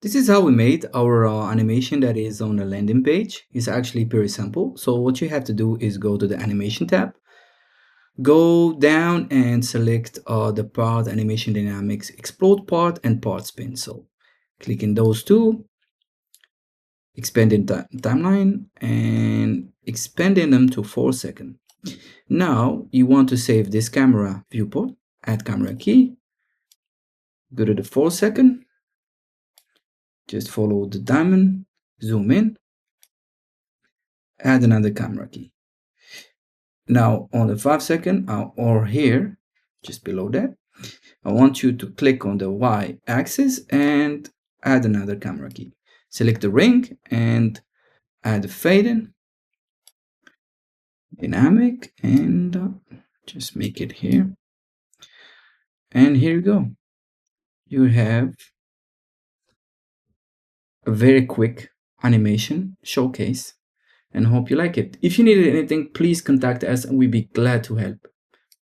This is how we made our animation that is on the landing page. It's actually very simple. So what you have to do is go to the animation tab, go down and select the part animation dynamics, explode part and part spin. So click in those two, expanding timeline and expanding them to 4 seconds. Now you want to save this camera viewport, add camera key, go to the 4 second, just follow the diamond, zoom in, add another camera key. Now on the 5 second or here, just below that, I want you to click on the Y axis and add another camera key. Select the ring and add the fade in, dynamic, and just make it here. And here you go. You have a very quick animation showcase and hope you like it. If you needed anything, please contact us and we'd be glad to help.